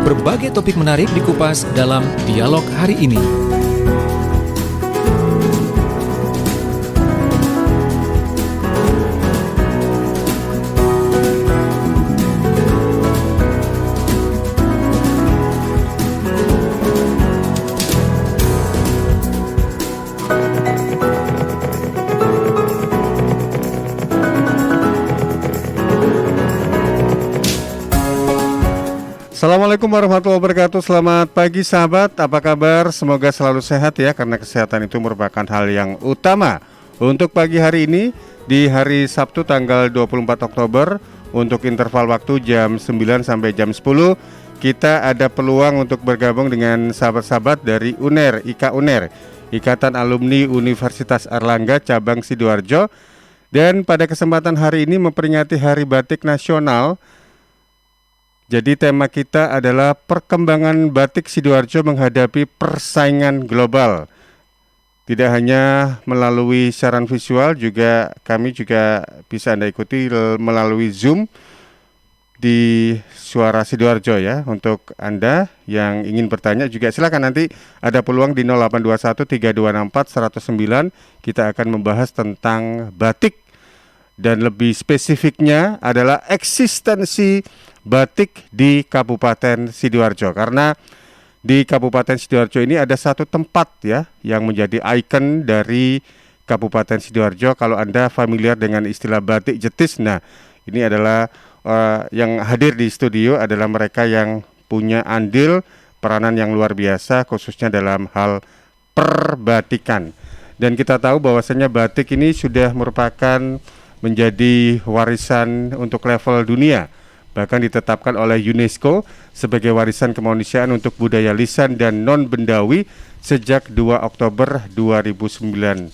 Berbagai topik menarik dikupas dalam dialog hari ini. Assalamualaikum warahmatullahi wabarakatuh. Selamat pagi sahabat, apa kabar? Semoga selalu sehat ya, karena kesehatan itu merupakan hal yang utama. Untuk pagi hari ini, di hari Sabtu tanggal 24 Oktober, untuk interval waktu jam 9 sampai jam 10, kita ada peluang untuk bergabung dengan sahabat-sahabat dari UNER, IKA UNER, Ikatan Alumni Universitas Airlangga Cabang Sidoarjo. Dan pada kesempatan hari ini memperingati Hari Batik Nasional. Jadi tema kita adalah perkembangan batik Sidoarjo menghadapi persaingan global. Tidak hanya melalui siaran visual, kami juga bisa Anda ikuti melalui Zoom di Suara Sidoarjo ya. Untuk Anda yang ingin bertanya juga silakan, nanti ada peluang di 0821 3264 109. Kita akan membahas tentang batik dan lebih spesifiknya adalah eksistensi batik di Kabupaten Sidoarjo, karena di Kabupaten Sidoarjo ini ada satu tempat ya yang menjadi ikon dari Kabupaten Sidoarjo. Kalau Anda familiar dengan istilah batik jetis, nah ini adalah yang hadir di studio adalah mereka yang punya andil peranan yang luar biasa khususnya dalam hal perbatikan. Dan kita tahu bahwasanya batik ini sudah merupakan menjadi warisan untuk level dunia, bahkan ditetapkan oleh UNESCO sebagai warisan kemanusiaan untuk budaya lisan dan non-bendawi sejak 2 Oktober 2009.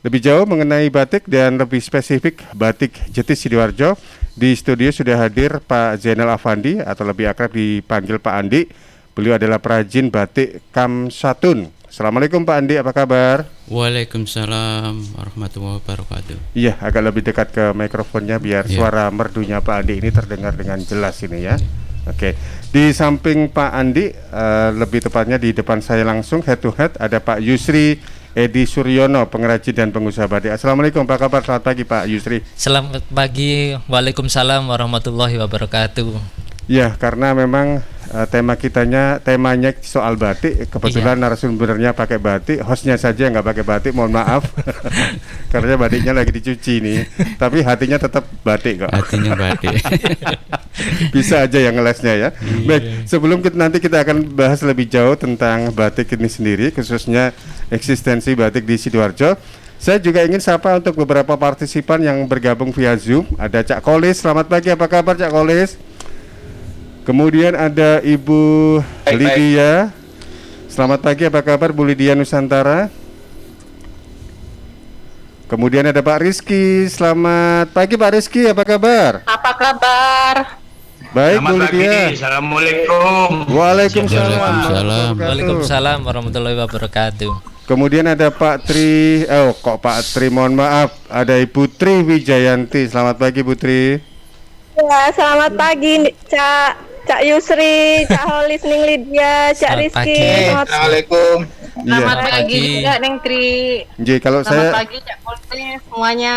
Lebih jauh mengenai batik dan lebih spesifik batik jetis Sidoarjo, di studio sudah hadir Pak Zainal Afandi atau lebih akrab dipanggil Pak Andi. Beliau adalah perajin batik Kamsatun. Assalamualaikum Pak Andi, apa kabar? Waalaikumsalam warahmatullahi wabarakatuh. Iya, agak lebih dekat ke mikrofonnya biar suara merdunya Pak Andi ini terdengar dengan jelas ini ya. Oke. Di samping Pak Andi, lebih tepatnya di depan saya langsung head to head ada Pak Yusri Edi Suryono, pengrajin dan pengusaha batik. Assalamualaikum, apa kabar? Selamat pagi Pak Yusri. Selamat pagi, waalaikumsalam warahmatullahi wabarakatuh. Ya, karena memang temanya soal batik. Kebetulan narasumbernya pakai batik, hostnya saja nggak pakai batik, mohon maaf. Karena batiknya lagi dicuci nih, tapi hatinya tetap batik kok. Hatinya batik. Bisa aja yang ngelesnya ya. Baik, sebelum nanti kita akan bahas lebih jauh tentang batik ini sendiri, khususnya eksistensi batik di Sidoarjo, saya juga ingin sapa untuk beberapa partisipan yang bergabung via Zoom. Ada Cak Kolis, selamat pagi, apa kabar Cak Kolis? Kemudian ada Ibu Lydia. Selamat pagi, apa kabar Bu Lydia Nusantara? Kemudian ada Pak Rizky. Selamat pagi Pak Rizky, apa kabar? Apa kabar? Baik Bu Lydia. Assalamualaikum. Waalaikumsalam. Waalaikumsalam warahmatullahi wabarakatuh. Kemudian ada Pak Tri. Pak Tri, mohon maaf. Ada Ibu Tri Wijayanti. Selamat pagi Bu Tri. Ya, selamat pagi Cak Yusri, Cak Holis, Ning Lydia, Cak Rizky. Assalamualaikum. Selamat pagi juga Neng Tri. Kalau Selamat saya pagi Cak Holis semuanya.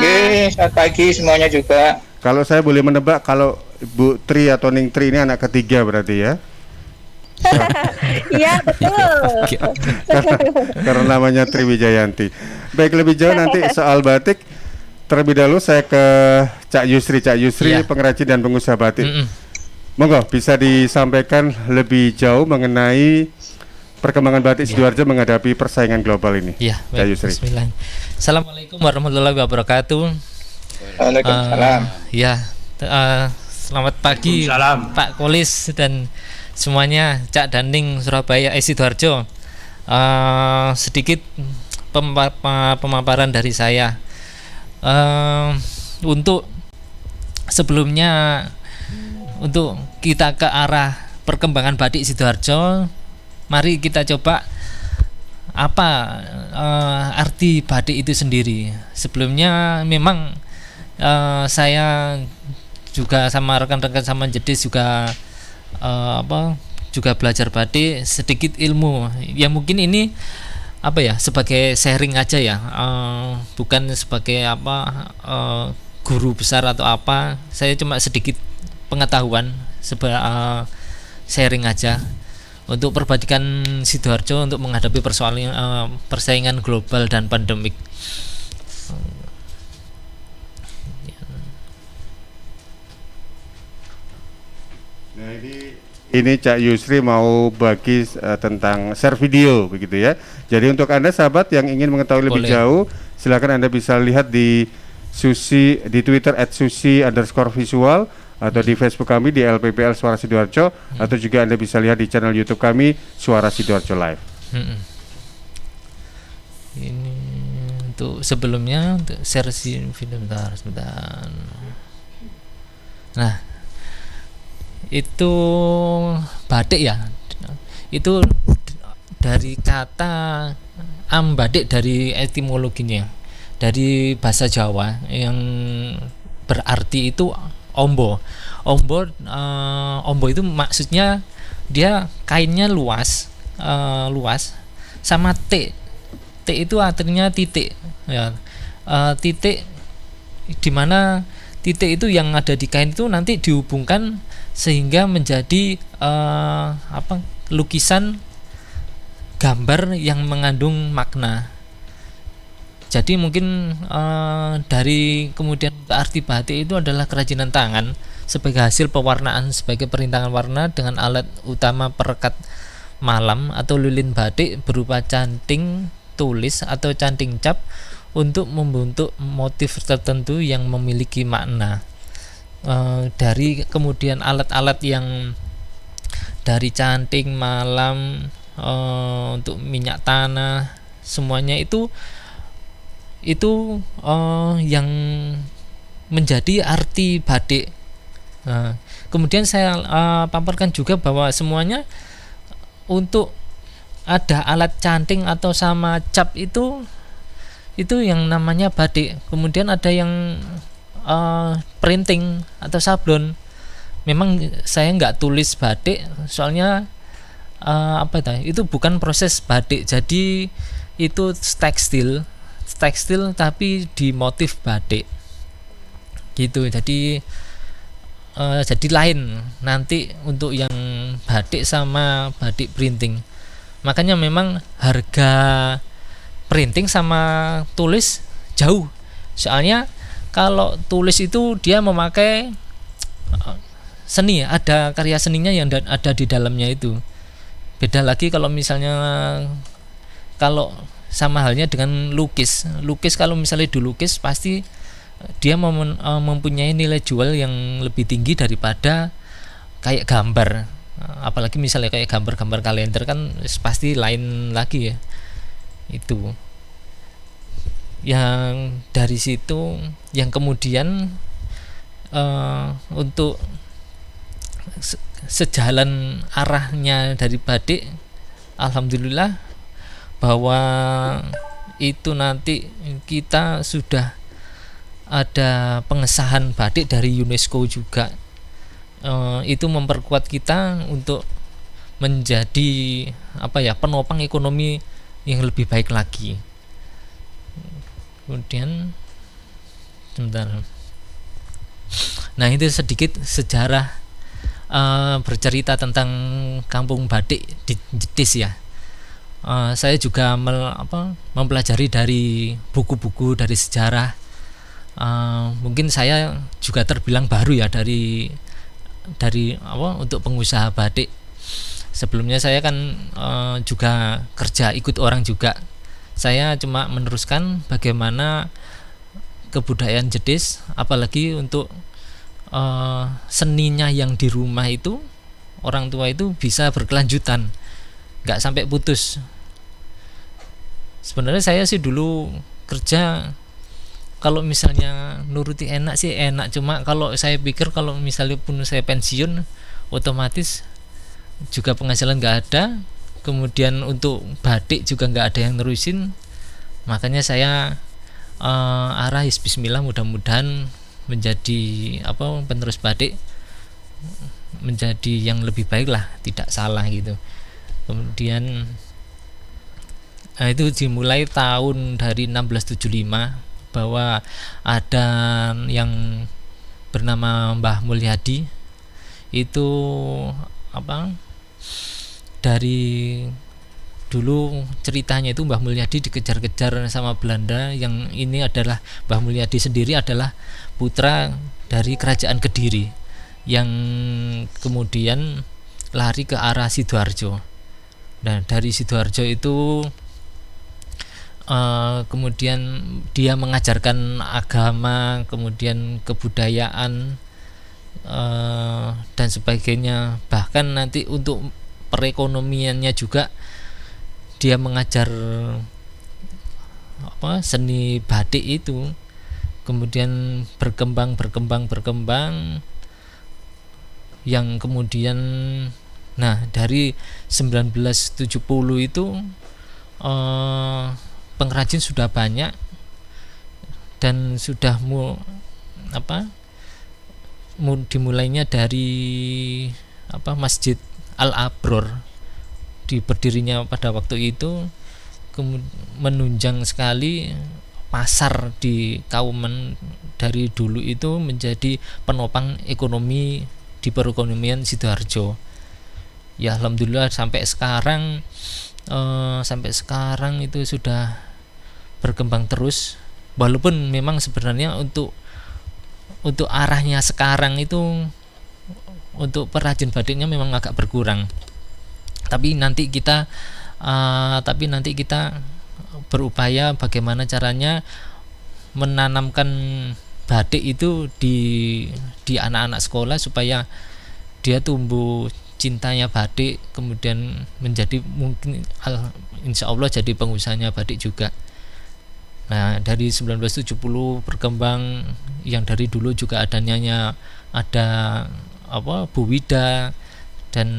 Selamat pagi semuanya juga. Kalau saya boleh menebak, kalau Bu Tri atau Ning Tri ini anak ketiga berarti ya? Iya betul. karena namanya Tri Wijayanti. Baik, lebih jauh nanti soal batik. Terlebih dahulu saya ke Cak Yusri. Cak Yusri, pengrajin dan pengusaha batik. Monggo bisa disampaikan lebih jauh mengenai perkembangan batik Sidoarjo menghadapi persaingan global ini. Ya, Cak Yusri. Bismillah. Assalamualaikum warahmatullahi wabarakatuh. Waalaikumsalam. Selamat pagi Pak Kolis dan semuanya, Cak Daning Surabaya, Sidoarjo. Sedikit pemaparan dari saya. Untuk sebelumnya, untuk kita ke arah perkembangan batik Sidoarjo, mari kita coba apa arti batik itu sendiri. Sebelumnya memang saya juga sama rekan-rekan sama jedis juga juga belajar batik, sedikit ilmu. Ya mungkin ini apa ya, sebagai sharing aja ya, bukan sebagai apa guru besar atau apa. Saya cuma sedikit pengetahuan, sharing aja untuk perbatikan Sidoarjo untuk menghadapi persoalan persaingan global dan pandemik. Nah, ini Cak Yusri mau bagi tentang share video begitu ya. Jadi untuk Anda sahabat yang ingin mengetahui lebih jauh, silakan Anda bisa lihat di di Twitter @susi_visual atau di Facebook kami di LPPL Suara Sidoarjo, atau juga Anda bisa lihat di channel YouTube kami Suara Sidoarjo Live. Ini untuk sebelumnya untuk share video sebentar. Nah, itu batik ya, itu dari kata batik, dari etimologinya, dari bahasa Jawa yang berarti itu ombo. Ombo itu maksudnya dia kainnya luas, sama T itu artinya titik ya. Titik dimana titik itu yang ada di kain itu nanti dihubungkan sehingga menjadi lukisan gambar yang mengandung makna. Jadi mungkin dari kemudian arti batik itu adalah kerajinan tangan sebagai hasil pewarnaan sebagai perintangan warna dengan alat utama perekat malam atau lilin batik berupa canting tulis atau canting cap untuk membentuk motif tertentu yang memiliki makna. Dari kemudian alat-alat yang dari canting malam, untuk minyak tanah, semuanya itu yang menjadi arti batik. Kemudian saya paparkan juga bahwa semuanya untuk ada alat canting atau sama cap itu yang namanya batik. Kemudian ada yang printing atau sablon. Memang saya nggak tulis batik soalnya itu bukan proses batik, jadi itu tekstil tapi di motif batik gitu. Jadi lain nanti untuk yang batik sama batik printing. Makanya memang harga printing sama tulis jauh. Soalnya kalau tulis itu dia memakai seni, ada karya seninya yang ada di dalamnya itu. Beda lagi kalau misalnya kalau sama halnya dengan lukis kalau misalnya dilukis pasti dia mempunyai nilai jual yang lebih tinggi daripada kayak gambar. Apalagi misalnya kayak gambar-gambar kalender kan pasti lain lagi ya. Itu yang dari situ yang kemudian untuk sejalan arahnya dari batik, alhamdulillah bahwa itu nanti kita sudah ada pengesahan batik dari UNESCO juga. Itu memperkuat kita untuk menjadi penopang ekonomi yang lebih baik lagi. Kemudian sebentar. Nah, itu sedikit sejarah bercerita tentang kampung batik di Jetis ya. Saya juga mempelajari dari buku-buku dari sejarah. Mungkin saya juga terbilang baru ya dari untuk pengusaha batik. Sebelumnya saya kan juga kerja ikut orang juga. Saya cuma meneruskan bagaimana kebudayaan Jetis, apalagi untuk seninya yang di rumah itu orang tua itu bisa berkelanjutan, nggak sampai putus. Sebenarnya saya sih dulu kerja kalau misalnya nuruti enak sih enak, cuma kalau saya pikir kalau misalnya pun saya pensiun otomatis juga penghasilan nggak ada, kemudian untuk batik juga nggak ada yang nerusin. Makanya saya bismillah mudah-mudahan menjadi penerus batik, menjadi yang lebih baik lah, tidak salah gitu. Kemudian itu dimulai tahun dari 1675 bahwa ada yang bernama Mbah Mulyadi itu dari dulu ceritanya itu Mbah Mulyadi dikejar-kejar sama Belanda. Yang ini adalah Mbah Mulyadi sendiri adalah putra dari kerajaan Kediri yang kemudian lari ke arah Sidoarjo. Nah, dari Sidoarjo itu kemudian dia mengajarkan agama, kemudian kebudayaan dan sebagainya. Bahkan nanti untuk perekonomiannya juga dia mengajar seni batik itu. Kemudian berkembang yang kemudian dari 1970 itu pengrajin sudah banyak dan sudah dimulainya dari Masjid Al-Abror berdirinya pada waktu itu, menunjang sekali pasar di Kauman dari dulu itu menjadi penopang ekonomi di perekonomian Sidoarjo. Ya alhamdulillah sampai sekarang itu sudah berkembang terus, walaupun memang sebenarnya untuk arahnya sekarang itu untuk perajin batiknya memang agak berkurang. Tapi nanti kita berupaya bagaimana caranya menanamkan batik itu di anak-anak sekolah supaya dia tumbuh cintanya batik, kemudian menjadi mungkin insya Allah jadi pengusahanya batik juga. Nah dari 1970 berkembang, yang dari dulu juga ada Bu Wida, dan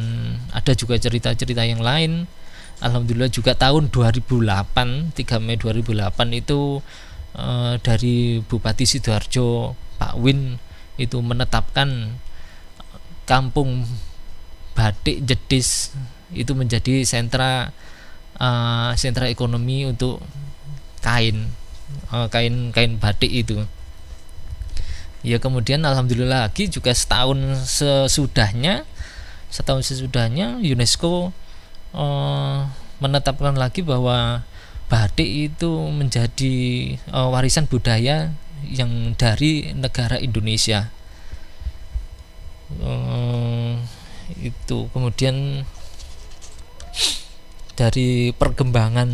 ada juga cerita-cerita yang lain. Alhamdulillah juga tahun 2008, 3 Mei 2008 itu dari Bupati Sidoarjo Pak Win itu menetapkan kampung batik Jedis itu menjadi sentra ekonomi untuk kain batik itu. Ya kemudian alhamdulillah lagi juga setahun sesudahnya UNESCO menetapkan lagi bahwa batik itu menjadi warisan budaya yang dari negara Indonesia. Itu kemudian dari perkembangan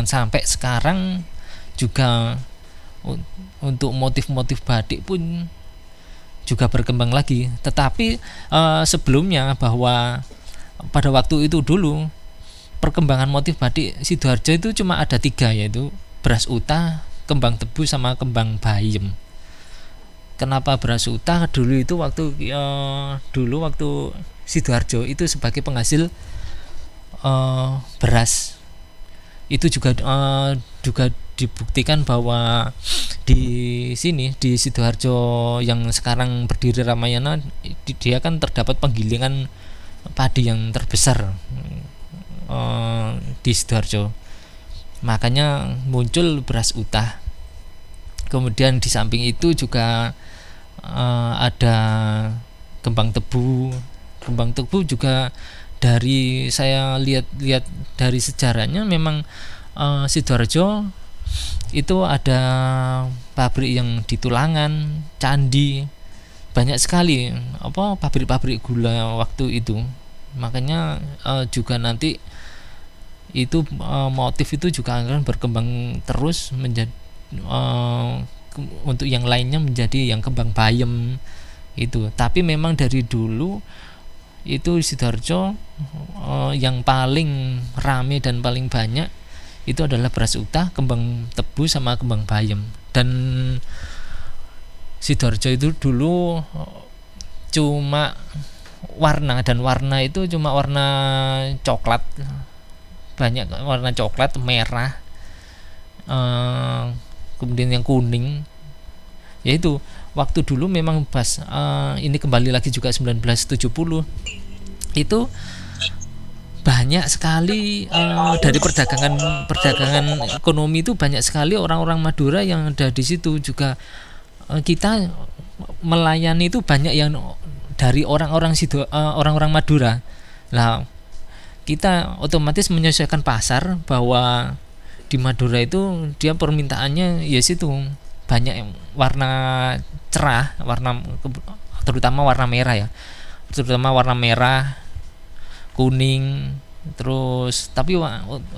sampai sekarang juga untuk motif-motif batik pun juga berkembang lagi. Tetapi sebelumnya bahwa pada waktu itu dulu perkembangan motif batik Sidoarjo itu cuma ada 3, yaitu beras utah, kembang tebu, sama kembang bayem. Kenapa beras utah? Dulu waktu Sidoarjo itu sebagai penghasil beras, itu juga dibuktikan bahwa di sini di Sidoarjo yang sekarang berdiri Ramayana, dia kan terdapat penggilingan padi yang terbesar di Sidoarjo, makanya muncul beras utah. Kemudian di samping itu juga ada kembang tebu juga. Dari saya lihat dari sejarahnya memang Sidoarjo itu ada pabrik yang di Tulangan, Candi, banyak sekali pabrik-pabrik gula waktu itu. Makanya juga nanti itu motif itu juga akan berkembang terus menjadi untuk yang lainnya menjadi yang kembang bayem itu. Tapi memang dari dulu itu Sidoarjo yang paling rame dan paling banyak itu adalah beras utah, kembang tebu, sama kembang bayem. Dan Sidoarjo itu dulu cuma warna itu cuma warna coklat, banyak warna coklat, merah, kemudian yang kuning, yaitu waktu dulu memang pas ini kembali lagi juga 1970 itu banyak sekali dari perdagangan ekonomi itu banyak sekali orang-orang Madura yang ada di situ juga. Kita melayani itu banyak yang dari orang-orang Madura. Lah kita otomatis menyesuaikan pasar bahwa di Madura itu dia permintaannya ya situ banyak yang warna cerah, terutama warna merah ya, terutama warna merah, kuning, terus tapi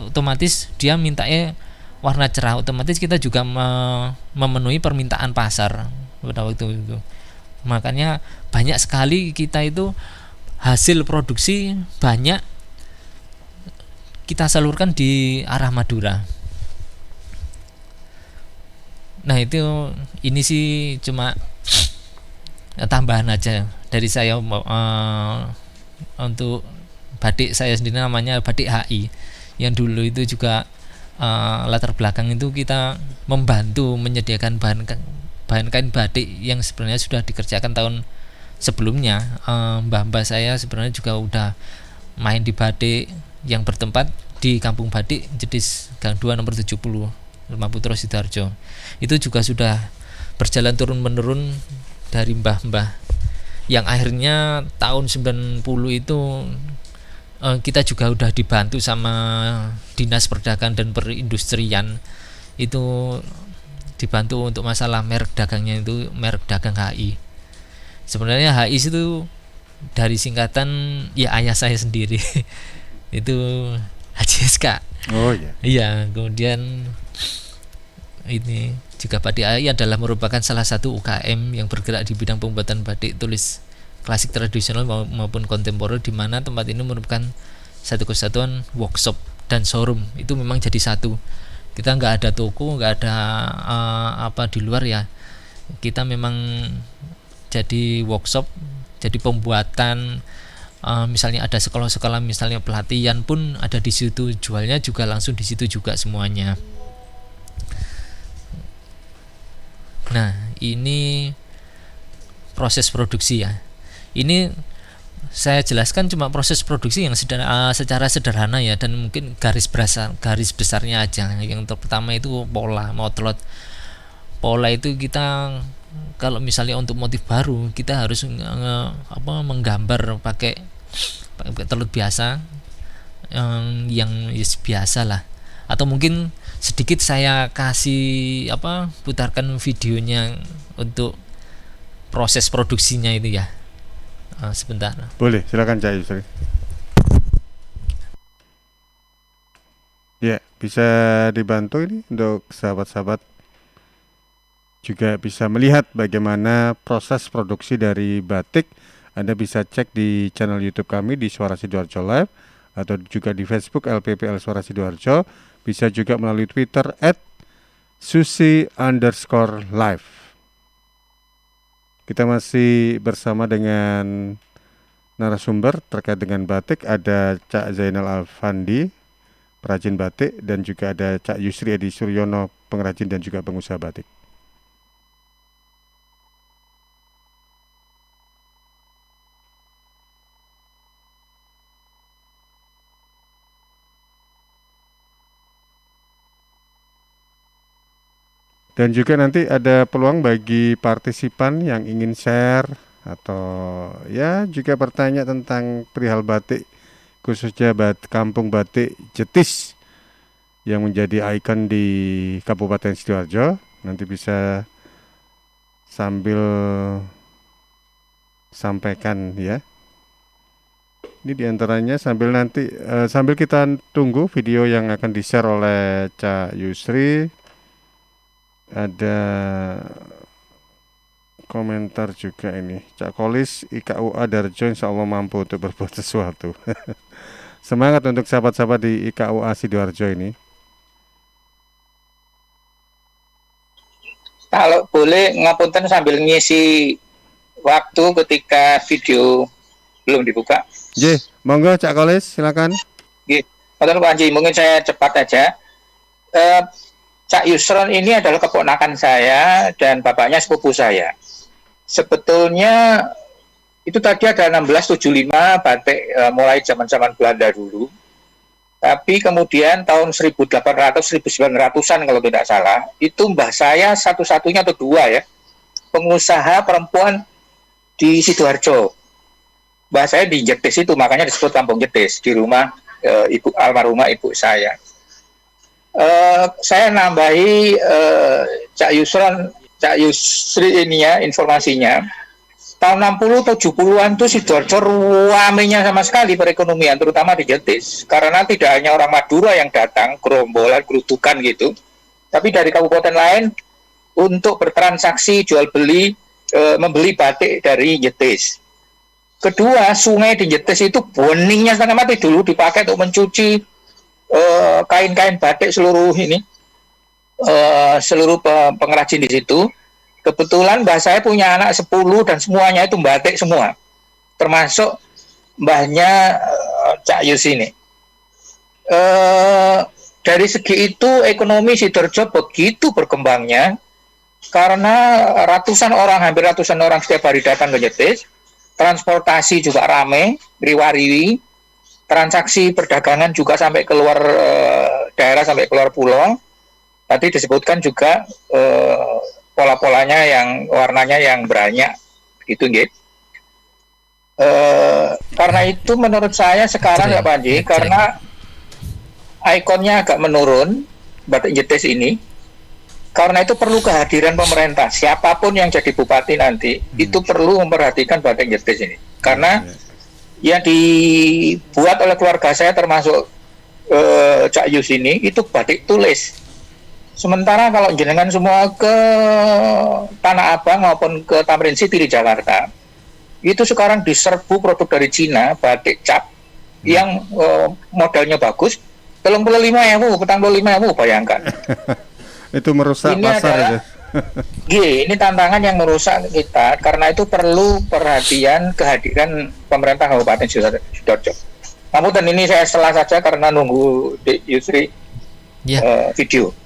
otomatis dia mintanya warna cerah, otomatis kita juga memenuhi permintaan pasar pada waktu itu. Makanya banyak sekali kita itu hasil produksi banyak kita salurkan di arah Madura. Nah itu ini sih cuma tambahan aja dari saya untuk batik saya sendiri, namanya batik HI, yang dulu itu juga latar belakang itu kita membantu menyediakan bahan kain batik yang sebenarnya sudah dikerjakan tahun sebelumnya. Mbah-mbah saya sebenarnya juga udah main di batik yang bertempat di Kampung Batik Jedis Gang 2 nomor 70 Rumah Putra Sidoarjo. Itu juga sudah berjalan turun menurun dari mbah-mbah yang akhirnya tahun 90 itu kita juga udah dibantu sama Dinas Perdagangan dan Perindustrian, itu dibantu untuk masalah merek dagangnya, itu merek dagang HI. Sebenarnya HI itu dari singkatan ya ayah saya sendiri itu HJSK. Oh iya. Iya, kemudian ini juga Batik HI adalah merupakan salah satu UKM yang bergerak di bidang pembuatan batik tulis klasik tradisional maupun kontemporer, di mana tempat ini merupakan satu kesatuan workshop dan showroom. Itu memang jadi satu. Kita nggak ada toko, nggak ada apa di luar ya. Kita memang jadi workshop, jadi pembuatan. Misalnya ada sekolah-sekolah, misalnya pelatihan pun ada di situ, jualnya juga langsung di situ juga semuanya. Nah, ini proses produksi ya. Ini saya jelaskan cuma proses produksi yang secara sederhana ya, dan mungkin garis besarnya aja. Yang pertama itu pola motlot. Pola itu kita kalau misalnya untuk motif baru kita harus menggambar pakai telut biasa yang biasa lah, atau mungkin sedikit saya kasih putarkan videonya untuk proses produksinya itu ya. Sebentar. Boleh, silakan Cak Yusri. Ya, bisa dibantu ini untuk sahabat-sahabat juga bisa melihat bagaimana proses produksi dari batik. Anda bisa cek di channel YouTube kami di Suara Sidoarjo Live, atau juga di Facebook LPPL Suara Sidoarjo. Bisa juga melalui Twitter @susi_live. Kita masih bersama dengan narasumber terkait dengan batik. Ada Cak Zainal Alfandi, perajin batik, dan juga ada Cak Yusri Edi Suryono, pengrajin dan juga pengusaha batik. Dan juga nanti ada peluang bagi partisipan yang ingin share atau ya juga bertanya tentang perihal batik, khususnya Kampung Batik Jetis yang menjadi ikon di Kabupaten Sidoarjo. Nanti bisa sambil sampaikan ya. Ini diantaranya sambil kita tunggu video yang akan di-share oleh Cak Yusri. Ada komentar juga ini, Cak Kolis IKUA Darjo insya Allah mampu untuk berbuat sesuatu. Semangat untuk sahabat-sahabat di IKUA Sidoarjo ini. Kalau boleh ngapunten sambil ngisi waktu ketika video belum dibuka. J, monggo Cak Kolis, silakan. Nggih, Pak Panji, mungkin saya cepat aja. Cak Yusron ini adalah keponakan saya dan bapaknya sepupu saya. sebetulnya itu tadi ada 1675 batik mulai zaman-zaman Belanda dulu. Tapi kemudian tahun 1800 1900-an kalau tidak salah, itu mbah saya satu-satunya atau dua ya, pengusaha perempuan di Sidoarjo. Mbah saya di Jetis itu, makanya disebut Kampung Jetis, di rumah ibu almarhumah ibu saya. Saya nambahi Cak Yusri ini ya informasinya. Tahun 60 atau 70-an itu Sidoarjo ruamenya sama sekali perekonomian, terutama di Jetis. Karena tidak hanya orang Madura yang datang, gerombolan, gerutukan gitu, tapi dari kabupaten lain untuk bertransaksi, jual beli, membeli batik dari Jetis. Kedua, sungai di Jetis itu beningnya setengah mati dulu, dipakai untuk mencuci kain-kain batik seluruh ini, seluruh pengrajin di situ. Kebetulan mbah saya punya anak 10 dan semuanya itu batik semua, termasuk mbahnya Cak Yus ini. Dari segi itu ekonomi Sidoarjo begitu berkembangnya karena hampir ratusan orang setiap hari datang ke Jetis, transportasi juga ramai, riwa-riwi, transaksi perdagangan juga sampai keluar daerah, sampai keluar pulau. Tadi disebutkan juga pola-polanya yang warnanya yang banyak gitu nggih. Karena itu menurut saya sekarang Pak Panji, karena ikonnya agak menurun batik Jetis ini, karena itu perlu kehadiran pemerintah, siapapun yang jadi bupati nanti itu perlu memperhatikan batik Jetis ini, karena yang dibuat oleh keluarga saya termasuk Cak Yus ini itu batik tulis. Sementara kalau jenengan semua ke Tanah Abang maupun ke Tamrin City di Jakarta, itu sekarang diserbu produk dari Cina, batik cap, yang modelnya bagus, 35.000, bayangkan. Itu merusak ini pasar adalah, ini tantangan yang merusak kita, karena itu perlu perhatian kehadiran pemerintah Kabupaten Sidoarjo. Namun dan ini saya setelah saja karena nunggu Dek Yusri video.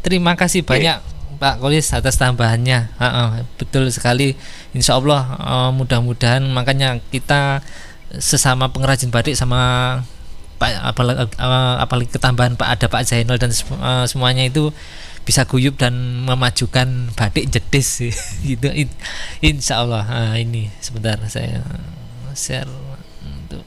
Terima kasih banyak Pak Kolis atas tambahannya. Betul sekali. Insya Allah mudah-mudahan, makanya kita sesama pengrajin batik sama Pak, apalagi ketambahan ada Pak Zainal dan semuanya itu bisa guyup dan memajukan batik Jetis gitu. Insya Allah. Ini sebentar saya share untuk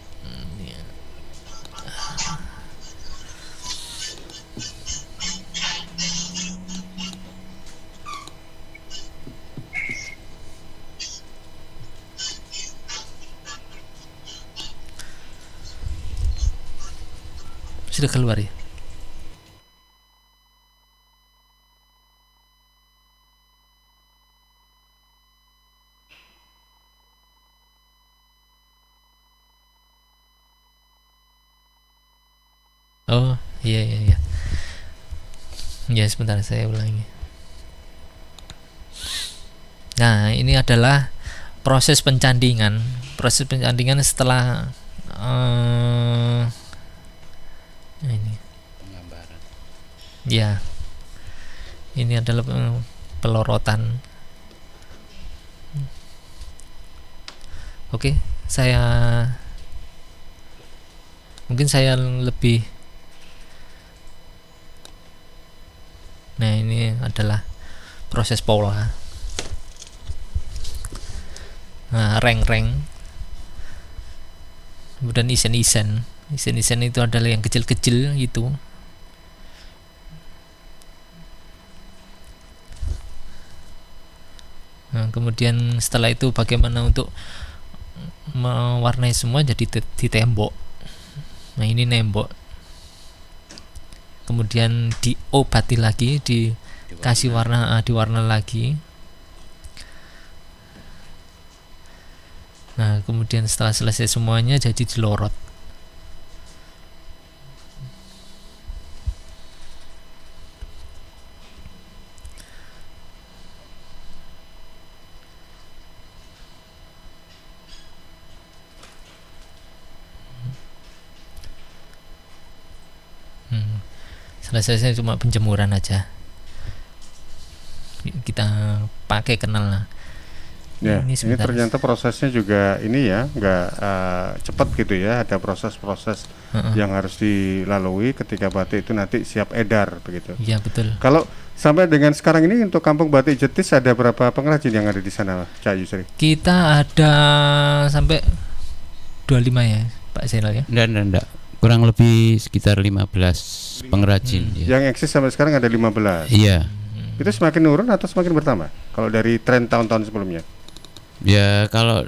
sudah keluar ya. Oh iya. Ya sebentar saya ulangi. Nah ini adalah proses pencandingan setelah ini ya, ini adalah pelorotan. Oke, mungkin saya lebih. Nah ini adalah proses pola. Nah reng-reng, kemudian isen-isen itu adalah yang kecil-kecil itu. Nah, kemudian setelah itu bagaimana untuk mewarnai semua jadi di tembok. Nah ini nembok, kemudian diobati lagi, dikasih warna, diwarna lagi. Nah kemudian setelah selesai semuanya jadi dilorot. Selesai cuma penjemuran aja, kita pakai kenal lah. Ya, ini sebentar. ternyata prosesnya juga ini ya, nggak cepat gitu ya. Ada proses-proses yang harus dilalui ketika batik itu nanti siap edar begitu. Iya betul. Kalau sampai dengan sekarang ini untuk Kampung Batik Jetis ada berapa pengrajin yang ada di sana, Cak Yusri? Kita ada sampai 25 ya, Pak Zainal ya. Enggak. Kurang lebih sekitar 15 pengrajin. Ya. Yang eksis sampai sekarang ada 15. Iya. Itu semakin menurun atau semakin bertambah? Kalau dari tren tahun-tahun sebelumnya? Ya kalau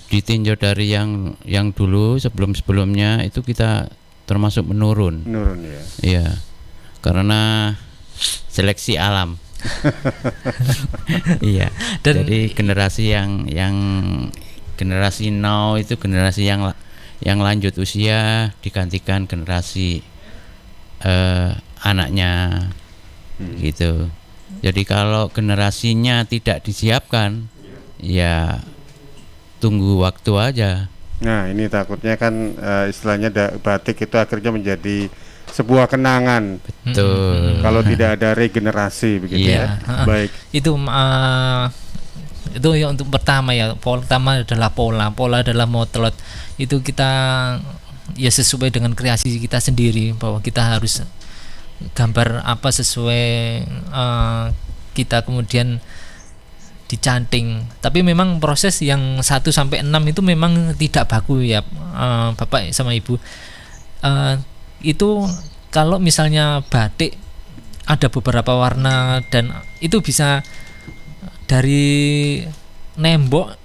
ditinjau dari yang dulu sebelumnya itu kita termasuk menurun. Menurun ya. Iya. Karena seleksi alam. Iya. Dan jadi generasi yang generasi now itu generasi yang lanjut usia digantikan generasi anaknya gitu. Jadi kalau generasinya tidak disiapkan, ya tunggu waktu aja. Nah ini takutnya kan istilahnya batik itu akhirnya menjadi sebuah kenangan. Betul. Kalau tidak ada regenerasi begitu Iya. ya. Baik. Itu yang untuk pertama ya. Pertama adalah pola adalah motlot. Itu kita ya sesuai dengan kreasi kita sendiri, bahwa kita harus gambar apa sesuai kita kemudian dicanting. Tapi memang proses yang 1 sampai 6 itu memang tidak baku ya, Bapak sama Ibu. Itu kalau misalnya batik ada beberapa warna dan itu bisa dari nembok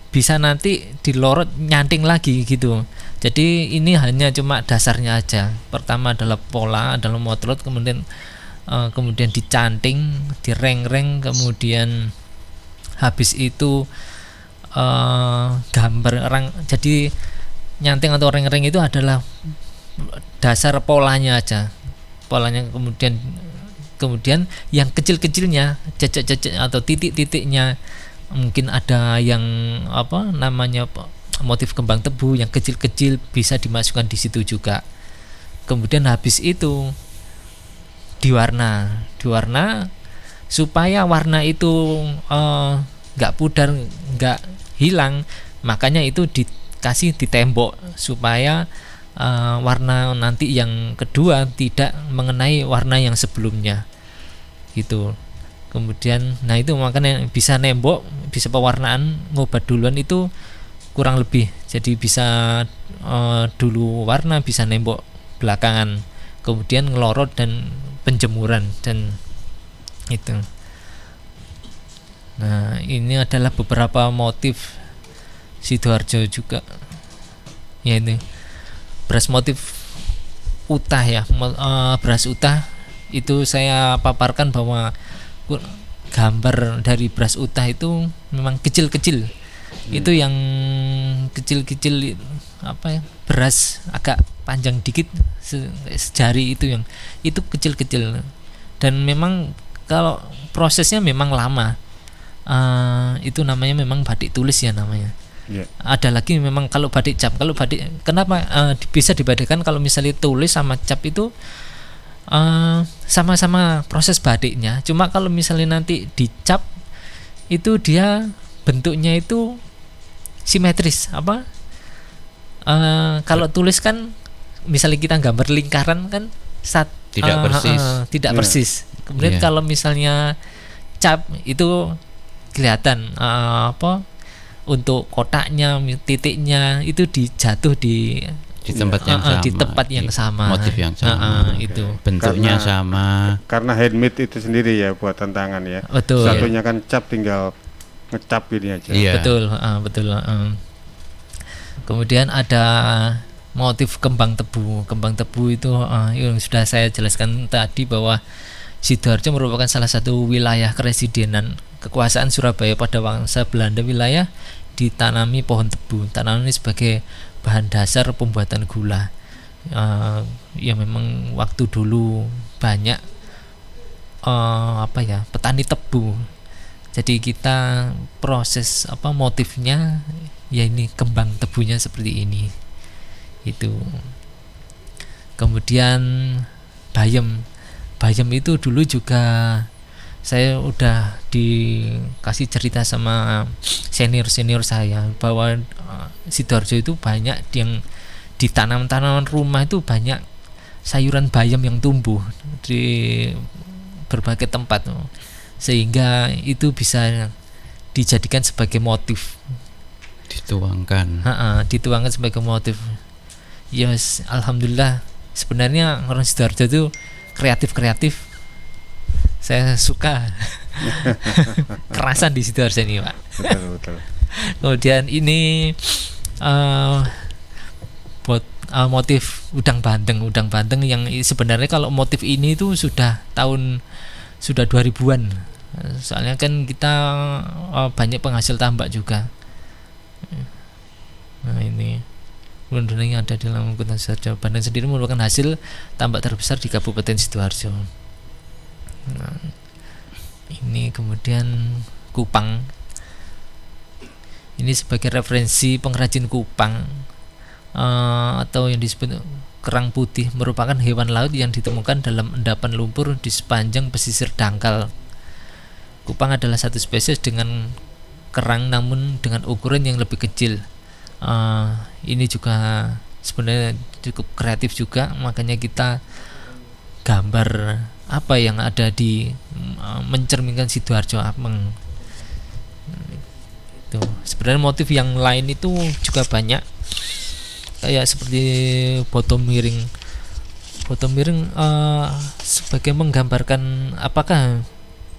bisa nanti dilorot nyanting lagi gitu. Jadi ini hanya cuma dasarnya aja. Pertama adalah pola, adalah motlot, kemudian dicanting, direng-reng, kemudian habis itu gambar jadi nyanting atau reng-reng itu adalah dasar polanya aja. Polanya kemudian yang kecil-kecilnya, cecek-cecek atau titik-titiknya, mungkin ada yang motif kembang tebu yang kecil-kecil bisa dimasukkan di situ juga. Kemudian habis itu diwarna supaya warna itu nggak pudar, nggak hilang, makanya itu dikasih di tembok supaya warna nanti yang kedua tidak mengenai warna yang sebelumnya gitu. Kemudian itu makanya bisa nembok, bisa pewarnaan ngobat duluan itu kurang lebih. Jadi bisa dulu warna, bisa nembok belakangan, kemudian ngelorot dan penjemuran dan itu. Nah ini adalah beberapa motif Sidoarjo juga ya, ini beras motif utah ya, beras utah itu saya paparkan bahwa gambar dari beras utah itu memang kecil-kecil. Itu yang kecil-kecil beras agak panjang dikit sejari itu kecil-kecil, dan memang kalau prosesnya memang lama. Itu namanya memang batik tulis ya namanya. Yeah. Ada lagi memang kalau batik cap. Kalau batik kenapa bisa dibedakan kalau misalnya tulis sama cap itu sama-sama proses batiknya. Cuma kalau misalnya nanti dicap itu dia bentuknya itu simetris kalau tulis kan misalnya kita gambar lingkaran kan tidak persis. Kemudian kalau misalnya cap itu kelihatan untuk kotaknya, titiknya itu dijatuh di tempat yang sama, di tempat yang sama, motif yang sama, itu bentuknya sama. Karena handmade itu sendiri ya, buatan tangan ya. Betul. Satunya kan cap, tinggal ngecap gini aja. Iya. Betul. Kemudian ada motif kembang tebu. Kembang tebu itu yang sudah saya jelaskan tadi bahwa Sidoarjo merupakan salah satu wilayah keresidenan kekuasaan Surabaya pada masa Belanda. Wilayah ditanami pohon tebu. Tanaman ini sebagai bahan dasar pembuatan gula. Ya memang waktu dulu banyak petani tebu. Jadi kita proses motifnya ya ini kembang tebunya seperti ini. Itu. Kemudian bayam itu dulu juga saya udah dikasih cerita sama senior saya bahwa Sidoarjo itu banyak yang di tanaman rumah itu banyak sayuran bayam yang tumbuh di berbagai tempat, sehingga itu bisa dijadikan sebagai motif, dituangkan sebagai motif. Yes, alhamdulillah. Sebenarnya orang Sidoarjo itu kreatif. Saya suka kerasan di Sidoarjo ini, Pak. Betul. Kemudian ini motif udang bandeng yang sebenarnya kalau motif ini itu sudah 2000-an. Soalnya kan kita banyak penghasil tambak juga. Nah, ini Gunung yang ada di dalam Kota Sidoarjo. Bandeng sendiri merupakan hasil tambak terbesar di Kabupaten Sidoarjo. Nah, ini kemudian kupang. Ini sebagai referensi pengrajin kupang atau yang disebut kerang putih, merupakan hewan laut yang ditemukan dalam endapan lumpur di sepanjang pesisir dangkal. Kupang adalah satu spesies dengan kerang namun dengan ukuran yang lebih kecil. Ini juga sebenarnya cukup kreatif juga, makanya kita gambar apa yang ada di mencerminkan Sidoarjo Apeng. Itu sebenarnya motif yang lain itu juga banyak, kayak seperti botol miring sebagai menggambarkan apakah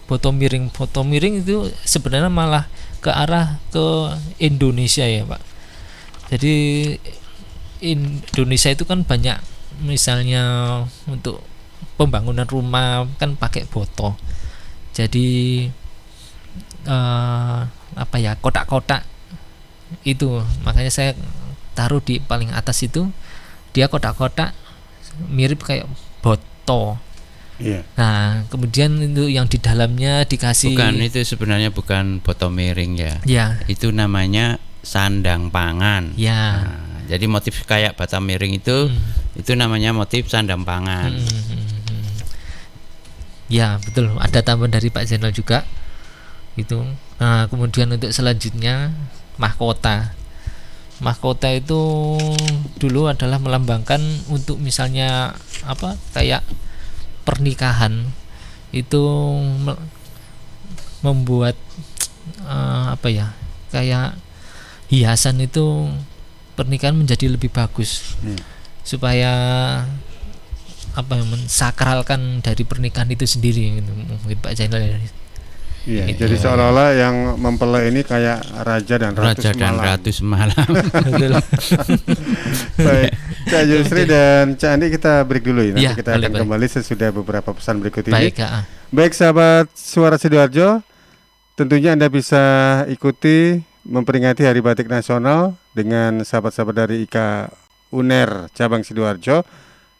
botol miring itu sebenarnya malah ke arah ke Indonesia ya, Pak. Jadi Indonesia itu kan banyak, misalnya untuk pembangunan rumah kan pakai botol. Jadi kotak-kotak itu, makanya saya taruh di paling atas itu, dia kotak-kotak mirip kayak botol. Iya. Nah, kemudian itu yang di dalamnya dikasih. Itu sebenarnya bukan botol miring ya. Ya. Itu namanya sandang pangan. Ya. Nah, jadi motif kayak bata miring itu namanya motif sandang pangan. Ya, betul. Ada tambahan dari Pak Zainal juga. Itu. Nah, kemudian untuk selanjutnya mahkota. Mahkota itu dulu adalah melambangkan untuk misalnya kayak pernikahan itu membuat kayak hiasan itu pernikahan menjadi lebih bagus, supaya mensakralkan dari pernikahan itu sendiri gitu. Mungkin Pak Zainal ya. Iya, Gitu. jadi seolah-olah yang mempelai ini kayak raja dan ratu semalam. Baik, Cak Yusri dan Cak Andi, kita break dulu ya. Nanti kita akan kembali sesudah beberapa pesan berikut ini. Baik sahabat Suara Sidoarjo, tentunya Anda bisa ikuti memperingati Hari Batik Nasional dengan sahabat-sahabat dari IKA UNER cabang Sidoarjo,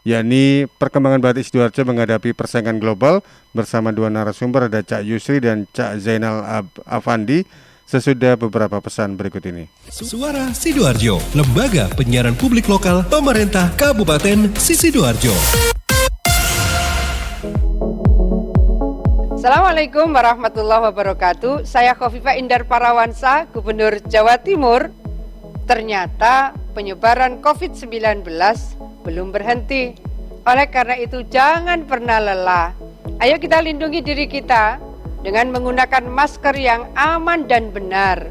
yakni perkembangan batik Sidoarjo menghadapi persaingan global, bersama dua narasumber, ada Cak Yusri dan Cak Zainal Afandi, sesudah beberapa pesan berikut ini. Suara Sidoarjo, lembaga penyiaran publik lokal pemerintah Kabupaten Sidoarjo. Assalamualaikum warahmatullahi wabarakatuh. Saya Khofifah Indar Parawansa, Gubernur Jawa Timur. Ternyata penyebaran COVID-19 belum berhenti. Oleh karena itu jangan pernah lelah. Ayo kita lindungi diri kita dengan menggunakan masker yang aman dan benar.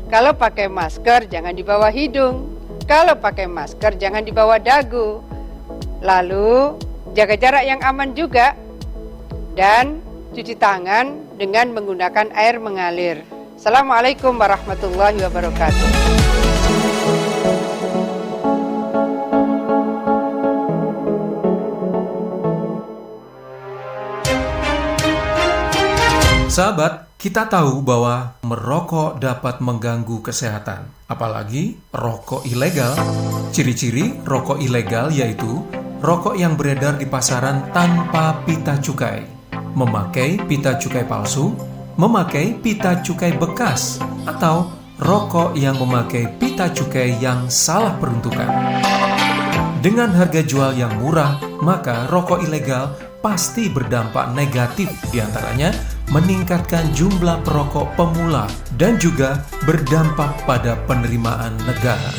Kalau pakai masker jangan di bawah hidung. Kalau pakai masker jangan di bawah dagu. Lalu jaga jarak yang aman juga. Dan cuci tangan dengan menggunakan air mengalir. Assalamualaikum warahmatullahi wabarakatuh. Sahabat, kita tahu bahwa merokok dapat mengganggu kesehatan, apalagi rokok ilegal. Ciri-ciri rokok ilegal yaitu rokok yang beredar di pasaran tanpa pita cukai, memakai pita cukai palsu, memakai pita cukai bekas, atau rokok yang memakai pita cukai yang salah peruntukan. Dengan harga jual yang murah, maka rokok ilegal pasti berdampak negatif, diantaranya meningkatkan jumlah perokok pemula dan juga berdampak pada penerimaan negara.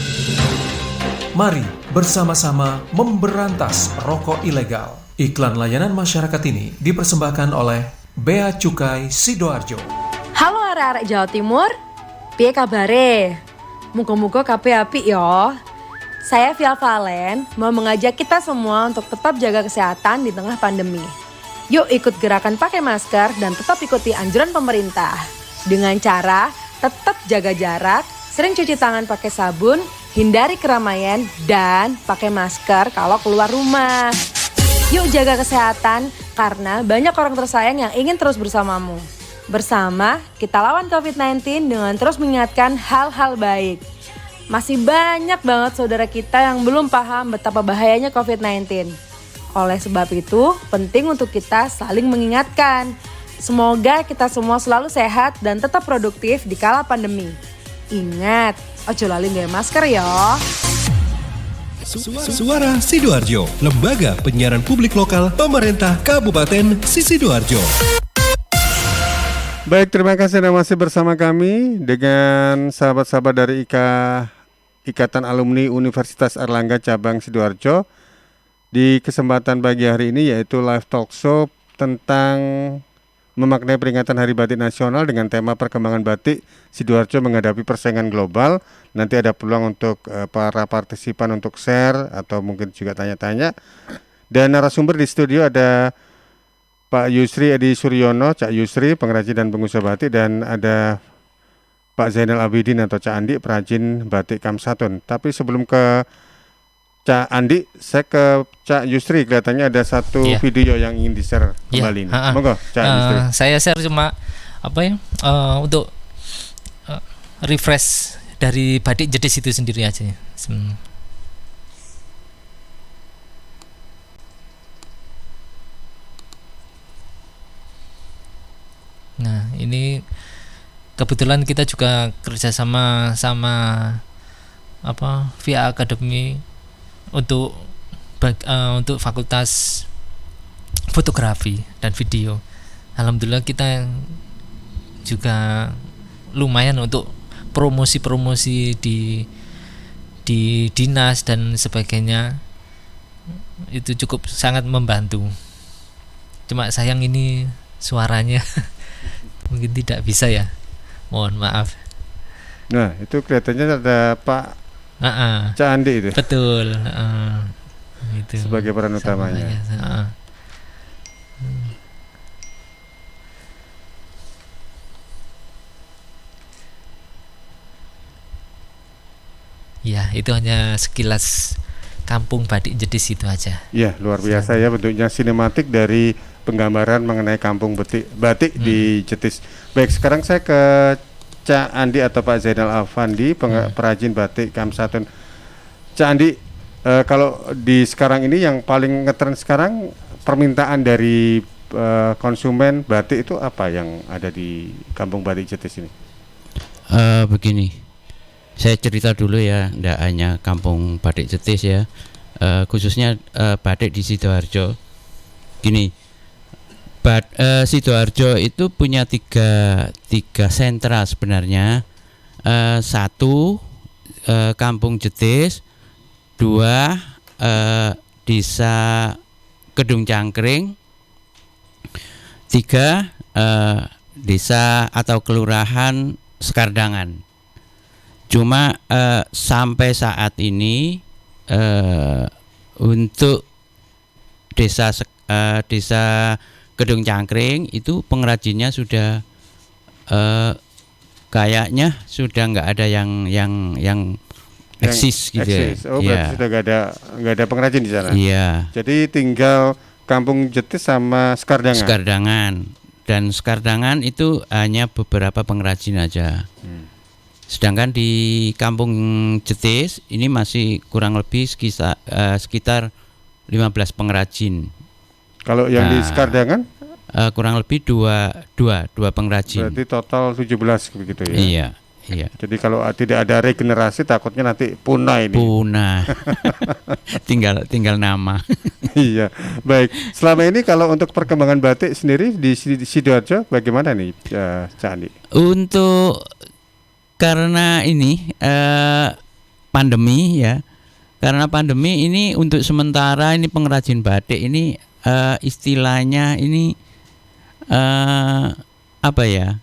Mari bersama-sama memberantas rokok ilegal. Iklan layanan masyarakat ini dipersembahkan oleh Bea Cukai Sidoarjo. Halo arek-arek Jawa Timur, piye kabare? Muga-muga kabeh apik ya. Saya Via Valen mau mengajak kita semua untuk tetap jaga kesehatan di tengah pandemi. Yuk ikut gerakan pakai masker dan tetap ikuti anjuran pemerintah. Dengan cara tetap jaga jarak, sering cuci tangan pakai sabun, hindari keramaian, dan pakai masker kalau keluar rumah. Yuk jaga kesehatan karena banyak orang tersayang yang ingin terus bersamamu. Bersama, kita lawan COVID-19 dengan terus mengingatkan hal-hal baik. Masih banyak banget saudara kita yang belum paham betapa bahayanya COVID-19. Oleh sebab itu, penting untuk kita saling mengingatkan. Semoga kita semua selalu sehat dan tetap produktif di kala pandemi. Ingat, ojo lali nggawe masker ya. Suara Sidoarjo, lembaga penyiaran publik lokal pemerintah Kabupaten Sidoarjo. Baik, terima kasih Anda masih bersama kami dengan sahabat-sahabat dari Ikatan Alumni Universitas Airlangga Cabang Sidoarjo di kesempatan pagi hari ini, yaitu live talk show tentang memaknai peringatan Hari Batik Nasional dengan tema perkembangan batik Sidoarjo menghadapi persaingan global. Nanti ada peluang untuk para partisipan untuk share atau mungkin juga tanya-tanya. Dan narasumber di studio ada Pak Yusri Edi Suryono, Cak Yusri, pengrajin dan pengusaha batik, dan ada Pak Zainal Abidin atau Cak Andi, perajin batik Kamsatun. Tapi sebelum ke Cak Andi, saya ke Cak Yusri. Kelihatannya ada satu video yang ingin di-share kembali. Monggo, Cak Yusri. Saya share cuma untuk refresh dari batik jedis itu sendiri aja. Nah, ini kebetulan kita juga kerjasama sama via akademi untuk fakultas fotografi dan video. Alhamdulillah kita juga lumayan untuk promosi di dinas dan sebagainya, itu cukup sangat membantu. Cuma sayang ini suaranya mungkin tidak bisa ya, mohon maaf. Nah, itu kelihatannya ada Pak Cak Andi itu. Betul. Itu sebagai peran utamanya. Ya, itu hanya sekilas kampung batik jedis itu aja. Ya, luar biasa ya bentuknya sinematik dari penggambaran mengenai kampung batik di Jetis. Baik, sekarang saya ke Cak Andi atau Pak Zainal Afandi, perajin batik Kamsatun. Cak Andi, kalau di sekarang ini yang paling ngetren sekarang permintaan dari konsumen batik itu apa yang ada di kampung batik Jetis ini? Begini, saya cerita dulu ya, tidak hanya kampung batik Jetis ya, khususnya batik di Sidoarjo. Gini, Sidoarjo itu punya tiga sentra sebenarnya. Satu, kampung Jetis. Dua, desa Kedung Cangkring. Tiga, desa atau kelurahan Sekardangan. Cuma sampai saat ini untuk desa Kedung Cangkring itu pengrajinnya sudah kayaknya sudah nggak ada yang eksis gitu ya. Oh, berarti sudah nggak ada pengrajin di sana. Iya. Jadi tinggal kampung Jetis sama Sekardangan. Dan Sekardangan itu hanya beberapa pengrajin aja. Sedangkan di kampung Jetis ini masih kurang lebih sekitar 15 pengrajin. Kalau yang di Sekardangan? Kurang lebih dua pengrajin. Berarti total 17 begitu ya? Iya. Jadi kalau tidak ada regenerasi takutnya nanti punah ini. Punah. tinggal nama. Iya, baik. Selama ini kalau untuk perkembangan batik sendiri di Sidoarjo bagaimana nih, Cak Andi? Untuk karena ini pandemi ya, karena pandemi ini untuk sementara ini pengrajin batik ini istilahnya ini apa ya?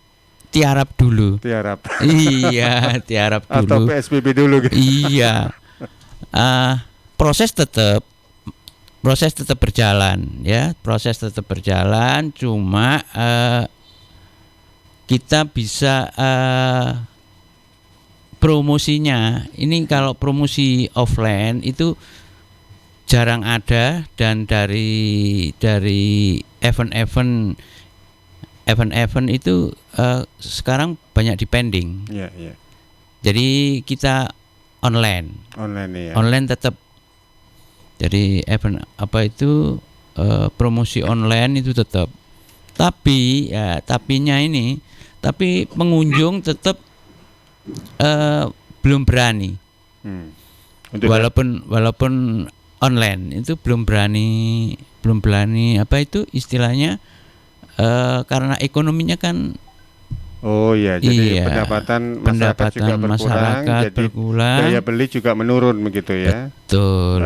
Tiarap dulu. Tiarap. Iya, tiarap dulu. Atau PSBB dulu gitu. Iya. Proses tetap berjalan ya, proses tetap berjalan. Cuma kita bisa promosinya. Ini kalau promosi offline itu jarang ada, dan dari event-event itu sekarang banyak dipending. Iya, iya. Jadi kita online ya. Online tetap. Jadi event apa itu promosi online itu tetap. Tapi ya tapi pengunjung tetap belum berani. Walaupun online itu belum berani apa itu istilahnya. Karena ekonominya kan jadi pendapatan masyarakat juga berkurang, jadi daya beli juga menurun begitu ya. Betul.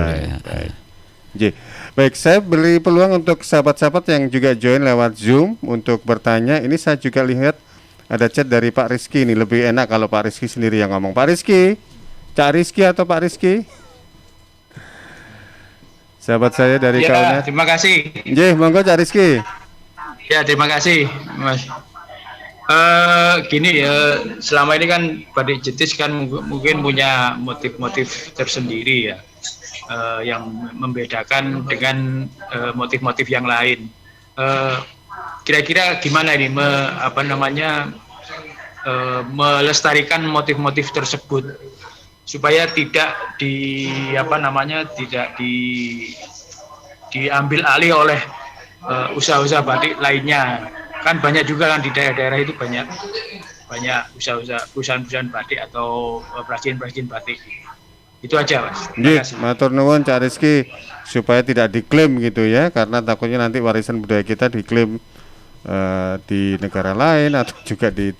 Baik, saya beri peluang untuk sahabat-sahabat yang juga join lewat Zoom untuk bertanya. Ini saya juga lihat ada chat dari Pak Rizky, ini lebih enak kalau Pak Rizky sendiri yang ngomong. Pak Rizky, Cak Rizky atau Pak Rizky? Sahabat saya dari Kaunas. Terima kasih. Monggo Cak Rizky. Ya, terima kasih, Mas. Gini ya, selama ini kan batik jetis kan mungkin punya motif-motif tersendiri ya, yang membedakan dengan motif-motif yang lain. Kira-kira gimana ini melestarikan motif-motif tersebut supaya tidak diambil alih oleh usaha-usaha batik lainnya. Kan banyak juga kan di daerah-daerah itu banyak usaha-usaha perusahaan-perusahaan batik atau perajin-perajin batik. Itu aja, Mas. Matur nuwun Cak Rizky, supaya tidak diklaim gitu ya, karena takutnya nanti warisan budaya kita diklaim di negara lain atau juga di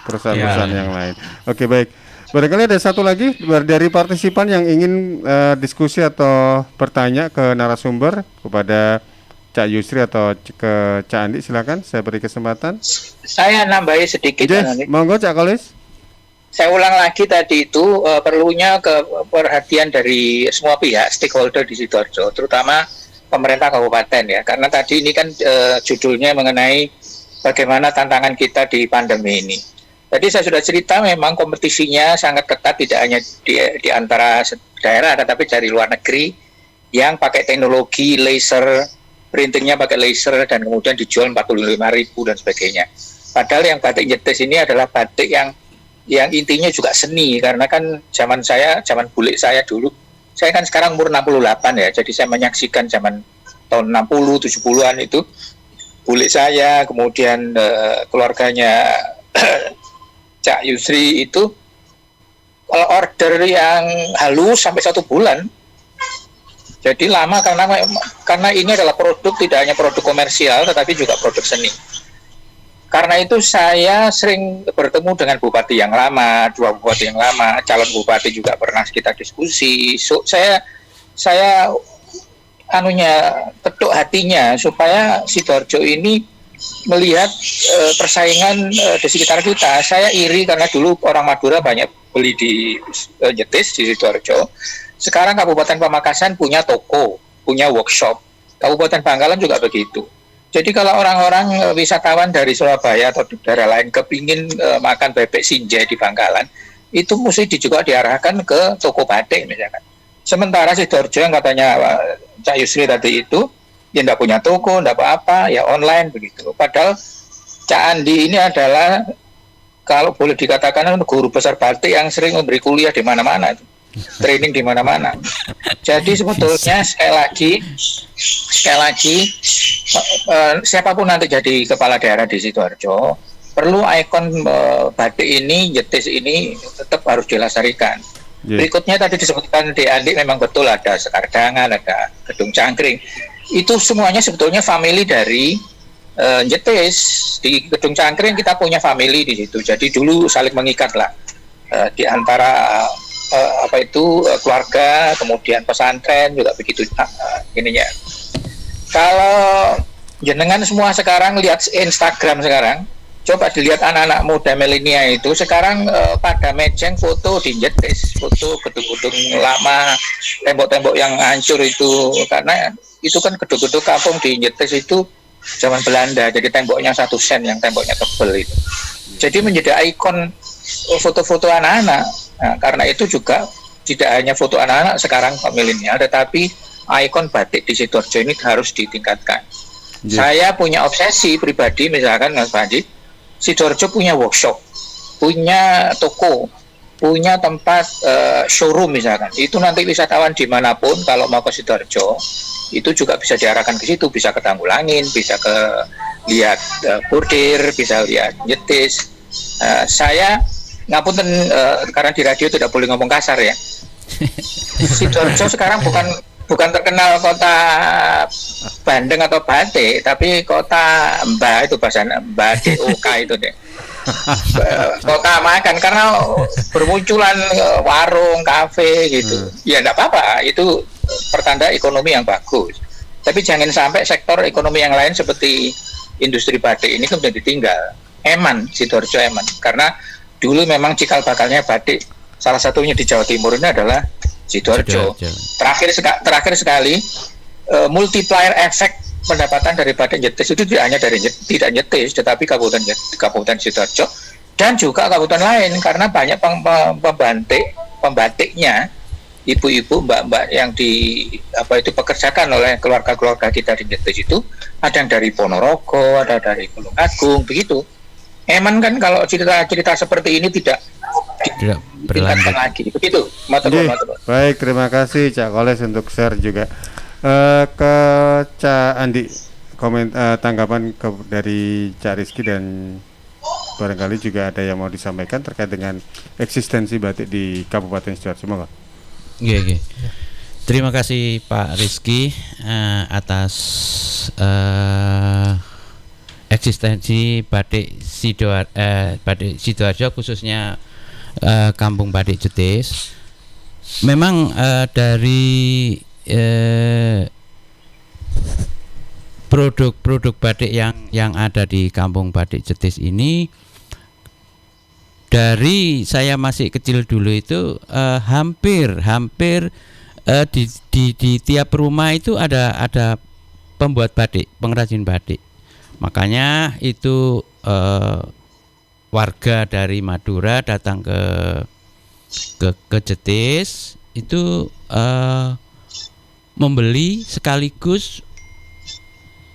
perusahaan-perusahaan yang lain. Oke, baik. Barangkali ada satu lagi dari partisipan yang ingin diskusi atau bertanya ke narasumber, kepada Cak Yusri atau ke Cak Andi, silakan, saya beri kesempatan. Saya nambahi sedikit. Monggo Cak Kolis. Saya ulang lagi tadi itu perlunya perhatian dari semua pihak stakeholder di Sidoarjo, terutama pemerintah kabupaten ya, karena tadi ini kan judulnya mengenai bagaimana tantangan kita di pandemi ini. Tadi saya sudah cerita memang kompetisinya sangat ketat, tidak hanya di antara daerah, tetapi dari luar negeri yang pakai teknologi laser, printingnya pakai laser, dan kemudian dijual 45.000 dan sebagainya. Padahal yang batik jetis ini adalah batik yang intinya juga seni, karena kan zaman bulik saya dulu, saya kan sekarang umur 68 ya, jadi saya menyaksikan zaman tahun 60, 70-an itu, bulik saya, kemudian keluarganya Cak Yusri itu, kalau order yang halus sampai 1 bulan, jadi lama karena ini adalah produk, tidak hanya produk komersial tetapi juga produk seni. Karena itu saya sering bertemu dengan bupati yang lama, 2 bupati yang lama, calon bupati juga pernah kita diskusi. So, saya ketuk hatinya supaya Sidoarjo ini melihat persaingan di sekitar kita. Saya iri karena dulu orang Madura banyak beli di jetis di Sidoarjo. Sekarang Kabupaten Pamekasan punya toko, punya workshop. Kabupaten Bangkalan juga begitu. Jadi kalau orang-orang wisatawan dari Surabaya atau daerah lain kepingin makan bebek sinjai di Bangkalan, itu mesti juga diarahkan ke toko batik misalkan. Sementara Sidoarjo yang katanya Cak Yusri tadi itu, ya tidak punya toko, tidak apa-apa, ya online begitu. Padahal Cak Andi ini adalah, kalau boleh dikatakan, guru besar batik yang sering memberi kuliah di mana-mana, training di mana-mana. Jadi sebetulnya sekali lagi siapapun nanti jadi kepala daerah di Sidoarjo, perlu ikon batik ini, jetis ini tetap harus dilestarikan. Berikutnya tadi disebutkan di Andi, memang betul ada Sekardangan, ada Gedung Cangkring. itu semuanya sebetulnya family dari Jetis. Di Gedung Cangkring kita punya family di situ. Jadi dulu saling mengikat lah di antara keluarga, kemudian pesantren juga begitu ininya. Kalau jenengan semua sekarang lihat Instagram sekarang, coba dilihat anak-anak muda milenial itu sekarang pada mejeng foto di Jetis, foto gedung-gedung lama, tembok-tembok yang hancur itu, karena itu kan gedung-gedung kampung di Jetis itu zaman Belanda, jadi temboknya 1 sen yang temboknya tebal itu. Jadi menjadi ikon foto-foto anak-anak. Nah, karena itu juga tidak hanya foto anak-anak sekarang milenial, tetapi ikon batik di Sidoarjo ini harus ditingkatkan. Saya punya obsesi pribadi, misalkan Mas Panji, Sidoarjo punya workshop, punya toko, punya tempat showroom misalkan. Itu nanti wisatawan dimanapun kalau mau ke Sidoarjo, itu juga bisa diarahkan ke situ, bisa ke Tanggulangin, bisa ke lihat Bordir, bisa lihat Jetis. Saya ngapunten karena di radio tidak boleh ngomong kasar ya. Sidoarjo sekarang bukan terkenal kota Bandeng atau batik, tapi kota Mbah, itu bahasa Mbah DOK itu deh. Kota makan, karena bermunculan warung, kafe gitu. Ya enggak apa-apa, itu pertanda ekonomi yang bagus. Tapi jangan sampai sektor ekonomi yang lain seperti industri batik ini kemudian ditinggal. Eman, Sidoarjo eman, karena dulu memang cikal bakalnya batik salah satunya di Jawa Timur ini adalah Sidoarjo. Terakhir sekali multiplier efek pendapatan dari batik Jetis itu tidak hanya dari tidak Jetis, tetapi Kabupaten Sidoarjo dan juga kabupaten lain, karena banyak pembatiknya, ibu-ibu, mbak-mbak yang pekerjakan oleh keluarga-keluarga kita di Jetis itu ada yang dari Ponorogo, ada dari Tulungagung, begitu. Eman kan kalau cerita seperti ini tidak berlanjut lagi, begitu. Baik, terima kasih Cak Koles untuk share juga. Ke Cak Andi, tanggapan dari Cak Rizky dan barangkali juga ada yang mau disampaikan terkait dengan eksistensi batik di Kabupaten Sidoarjo. Monggo. Oke. Terima kasih Pak Rizky atas eksistensi batik Sidoarjo, khususnya Kampung Batik Jetis. Memang dari produk-produk batik yang ada di Kampung Batik Jetis ini, dari saya masih kecil dulu itu hampir di tiap rumah itu ada pembuat batik, pengrajin batik. Makanya itu warga dari Madura datang ke Jetis itu membeli sekaligus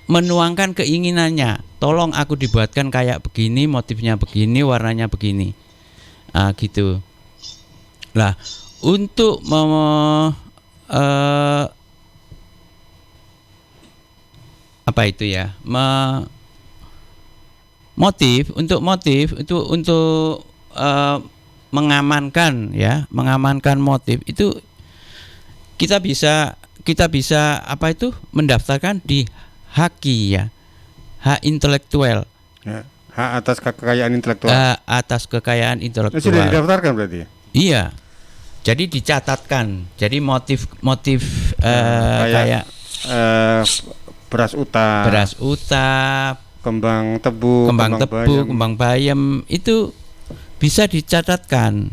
menuangkan keinginannya, tolong aku dibuatkan kayak begini, motifnya begini, warnanya begini, gitu. Lah untuk motif untuk mengamankan motif itu kita bisa mendaftarkan di HAKI ya, hak intelektual. Ya, hak atas kekayaan intelektual. Atas kekayaan intelektual. Sudah didaftarkan berarti? Iya. Jadi dicatatkan. Jadi motif kayak beras uta, kembang tebu, kembang bayam itu bisa dicatatkan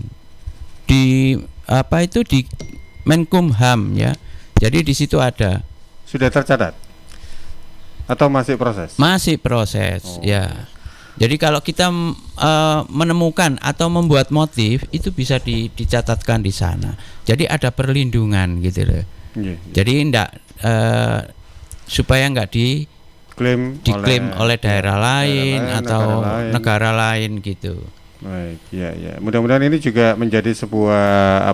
di di Menkumham ya. Jadi di situ ada. Sudah tercatat atau masih proses? Masih proses ya. Jadi kalau kita menemukan atau membuat motif itu bisa dicatatkan di sana. Jadi ada perlindungan gitu loh. Jadi supaya enggak diklaim oleh daerah lain atau negara lain gitu. Baik, ya. Mudah-mudahan ini juga menjadi sebuah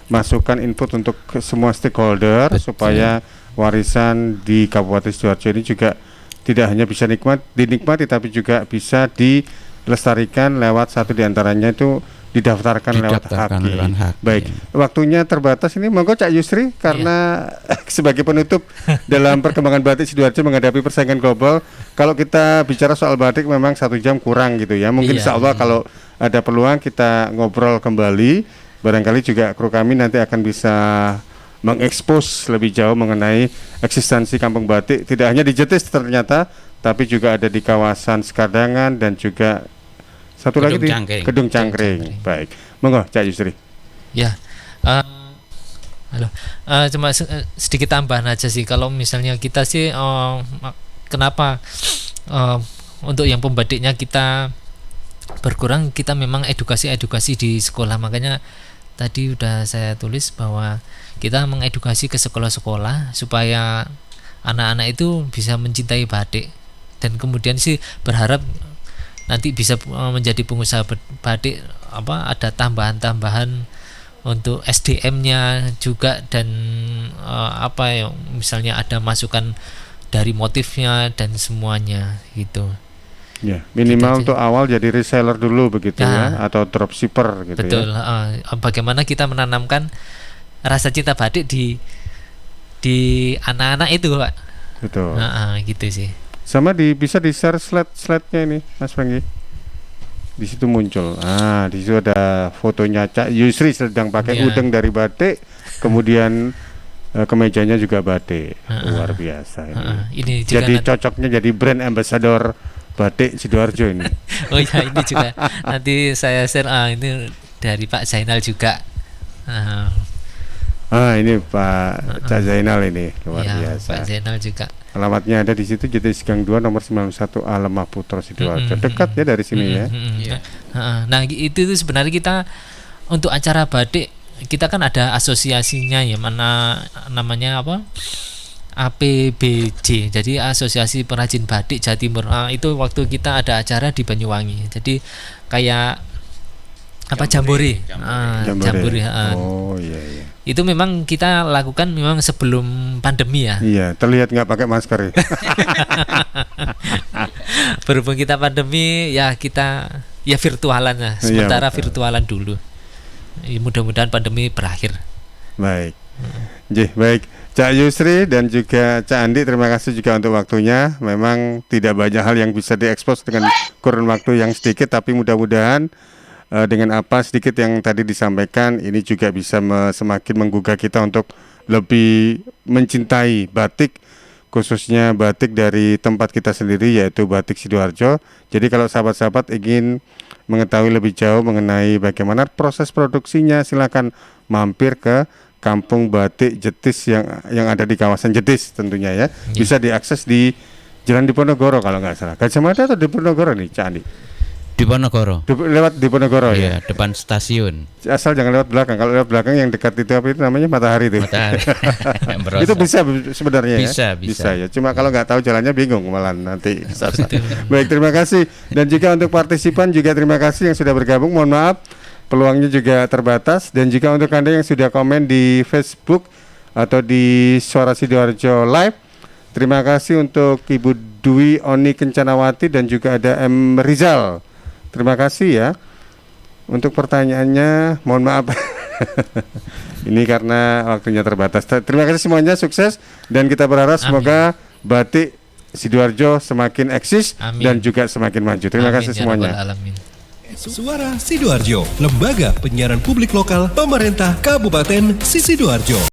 masukan input untuk semua stakeholder. Betul. Supaya warisan di Kabupaten Sidoarjo ini juga tidak hanya bisa dinikmati, tapi juga bisa dilestarikan lewat satu diantaranya itu didaftarkan lewat Haki. Baik, waktunya terbatas ini, monggo Cak Yusri karena sebagai penutup dalam perkembangan batik Sidoarjo menghadapi persaingan global. Kalau kita bicara soal batik memang 1 jam kurang gitu ya. Mungkin insya Allah kalau ada peluang kita ngobrol kembali. Barangkali juga kru kami nanti akan bisa mengekspos lebih jauh mengenai eksistensi kampung batik. Tidak hanya di Jetis ternyata, tapi juga ada di kawasan Sekardangan dan juga satu lagi di Kedung Cangkring. Baik, monggo Cak Yusri. Ya, halo. Cuma sedikit tambahan aja sih. Kalau misalnya kita sih, kenapa untuk yang pembatiknya kita berkurang? Kita memang edukasi di sekolah. Makanya tadi udah saya tulis bahwa kita mengedukasi ke sekolah-sekolah supaya anak-anak itu bisa mencintai batik, dan kemudian sih berharap nanti bisa menjadi pengusaha batik, ada tambahan-tambahan untuk SDM-nya juga, dan misalnya ada masukan dari motifnya dan semuanya gitu. Ya, minimal gitu untuk awal jadi reseller dulu begitu ya, atau dropshipper gitu. Betul. Ya. Bagaimana kita menanamkan rasa cinta batik di anak-anak itu, Pak. Betul. Gitu sih. Sama bisa di share slide-nya ini, Mas Panggi. Di situ muncul. Di situ ada fotonya Cak Yusri sedang pakai udeng dari batik, kemudian kemejanya juga batik. Luar biasa ini. Ini jadi cocoknya jadi brand ambassador batik Sidoarjo ini. Oh ya, ini juga nanti saya share. Ini dari Pak Zainal juga. Ini Pak Cak Zainal ini luar biasa. Pak Zainal juga. Alamatnya ada di situ, Jetis Gang 2 nomor 91 A Lemah Putra Sidoarjo. Dekat ya dari sini ya. Nah, itu sebenarnya kita untuk acara batik kita kan ada asosiasinya ya, mana namanya APBJ. Jadi Asosiasi Pengrajin Batik Jawa Timur. Itu waktu kita ada acara di Banyuwangi. Jadi kayak jambore. Oh iya. Itu memang kita lakukan memang sebelum pandemi ya. Iya, terlihat nggak pakai masker ya. Berhubung kita pandemi ya, kita virtualan ya. Sementara virtualan dulu. Mudah-mudahan pandemi berakhir. Baik. Baik. Cak Yusri dan juga Cak Andi, terima kasih juga untuk waktunya. Memang tidak banyak hal yang bisa diekspos dengan kurun waktu yang sedikit, tapi mudah-mudahan dengan apa sedikit yang tadi disampaikan ini juga bisa semakin menggugah kita untuk lebih mencintai batik, khususnya batik dari tempat kita sendiri yaitu batik Sidoarjo. Jadi kalau sahabat-sahabat ingin mengetahui lebih jauh mengenai bagaimana proses produksinya, silakan mampir ke Kampung Batik Jetis yang ada di kawasan Jetis tentunya ya. Bisa diakses di Jalan Diponegoro kalau nggak salah. Gajah Mada atau Diponegoro nih, Cak Andi? Diponegoro. Lewat Diponegoro ya. Depan stasiun. Asal jangan lewat belakang. Kalau lewat belakang yang dekat itu apa itu namanya Matahari itu. Matahari. Itu bisa sebenarnya bisa ya. Cuma kalau nggak tahu jalannya bingung malah nanti. Baik, terima kasih. Dan juga untuk partisipan juga terima kasih yang sudah bergabung. Mohon maaf peluangnya juga terbatas, dan juga untuk Anda yang sudah komen di Facebook atau di Suara Sidoarjo Live. Terima kasih untuk Ibu Dwi Oni Kencanawati dan juga ada M Rizal. Terima kasih ya untuk pertanyaannya. Mohon maaf ini karena waktunya terbatas. Terima kasih semuanya, sukses, dan kita berharap semoga batik Sidoarjo semakin eksis dan juga semakin maju. Terima kasih semuanya. Suara Sidoarjo, lembaga penyiaran publik lokal pemerintah Kabupaten Sidoarjo.